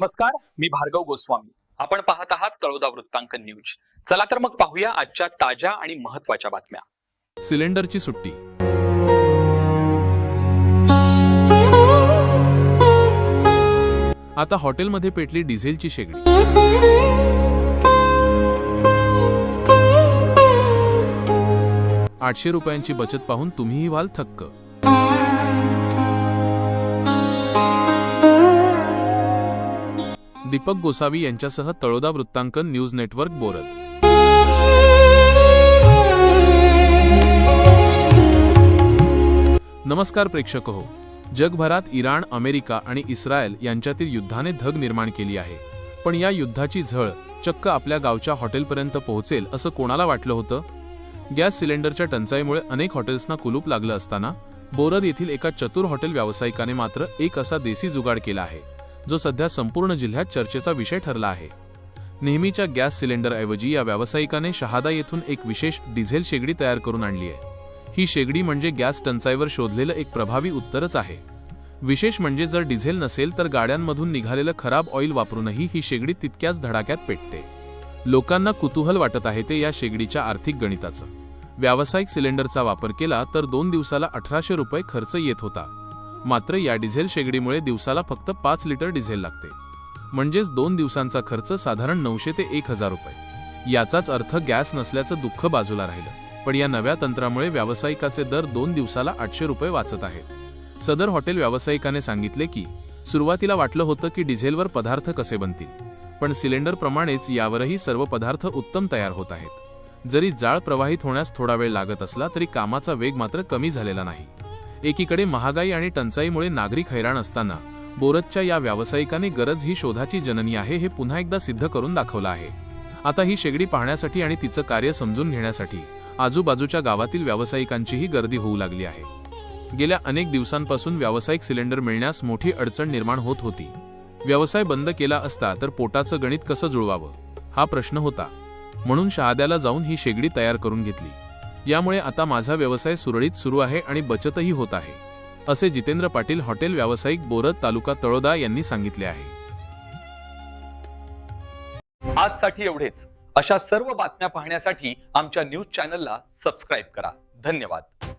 नमस्कार, मी भार्गव गोस्वामी. आपण पाहत आहात तळोदा वृत्तांकन न्यूज. चला तर मग पाहूया आजच्या ताज्या आणि महत्त्वाच्या बातम्या. सिलेंडरची सुट्टी. आता हॉटेलमध्ये पेटली डिझेलची शेगडी. ₹800 बचत पाहून तुम्हीही व्हाल थक्क. दीपक गोसावी यांच्यासह तळोदा वृत्तांकन न्यूज नेटवर्क बोरद. नमस्कार प्रेक्षक हो. जगभरात इराण, अमेरिका आणि इस्रायल यांच्यातील युद्धाने धग निर्माण केली आहे. पण या युद्धाची झळ चक्क आपल्या गावच्या हॉटेलपर्यंत पोहोचेल असं कोणाला वाटलं होतं? गॅस सिलेंडरच्या टंचाईमुळे अनेक हॉटेल्सना कुलूप लागलं असताना बोरद येथील एका चतुर हॉटेल व्यावसायिकाने मात्र एक असा देसी जुगाड केला आहे जो सध्या संपूर्ण जिल्ह्यात चर्चेचा विषय ठरला आहे. नेहमीच्या गॅस सिलेंडरऐवजी या व्यावसायिकाने शहादा येथून एक विशेष डिझेल शेगडी तयार करून आणली आहे. ही शेगडी म्हणजे गॅस टंचाईवर शोधलेलं एक प्रभावी उत्तरच आहे. विशेष म्हणजे जर डिझेल नसेल तर गाड्यांमधून निघालेलं खराब ऑइल वापरूनही ही शेगडी तितक्याच धडाक्यात पेटते. लोकांना कुतूहल वाटत आहे ते या शेगडीच्या आर्थिक गणिताचं. व्यावसायिक सिलेंडरचा वापर केला तर 2 दिवसाला ₹1800 खर्च येत होता. मात्र या डिझेल शेगडीमुळे दिवसाला फक्त 5 लिटर डिझेल लागते. म्हणजेच 2 दिवसांचा खर्च साधारण ₹900 ते ₹1000. याचाच अर्थ गॅस नसल्याचं दुःख बाजूला राहिलं. पण या नव्या तंत्रामुळे व्यावसायिकाचे दर 2 दिवसाला ₹800 वाचत आहेत. सदर हॉटेल व्यावसायिकाने सांगितले की सुरुवातीला वाटलं होतं की डिझेलवर पदार्थ कसे बनतील, पण सिलेंडरप्रमाणेच यावरही सर्व पदार्थ उत्तम तयार होत आहेत. जरी जाळ प्रवाहित होण्यास थोडा वेळ लागत असला तरी कामाचा वेग मात्र कमी झालेला नाही. एकीकडे महागाई आणि टंचाईमुळे नागरिक हैराण असताना बोरदच्या या व्यावसायिकाने गरज ही शोधाची जननी आहे हे पुन्हा एकदा सिद्ध करून दाखवलं आहे. आता ही शेगडी पाहण्यासाठी आणि तिचं कार्य समजून घेण्यासाठी आजूबाजूच्या गावातील व्यावसायिकांचीही गर्दी होऊ लागली आहे. गेल्या अनेक दिवसांपासून व्यावसायिक सिलेंडर मिळण्यास मोठी अडचण निर्माण होत होती. व्यवसाय बंद केला असता तर पोटाचं गणित कसं जुळवावं हा प्रश्न होता. म्हणून शहाद्याला जाऊन ही शेगडी तयार करून घेतली. यामुळे आता माझा व्यवसाय सुरळीत सुरू आहे आणि बचतही होत आहे, असे जितेंद्र पाटील, हॉटेल व्यावसायिक, बोरद, तालुका तळोदा यांनी सांगितले आहे. आजसाठी एवढेच. अशा सर्व बातम्या पाहण्यासाठी आमच्या न्यूज चॅनलला सबस्क्राईब करा. धन्यवाद.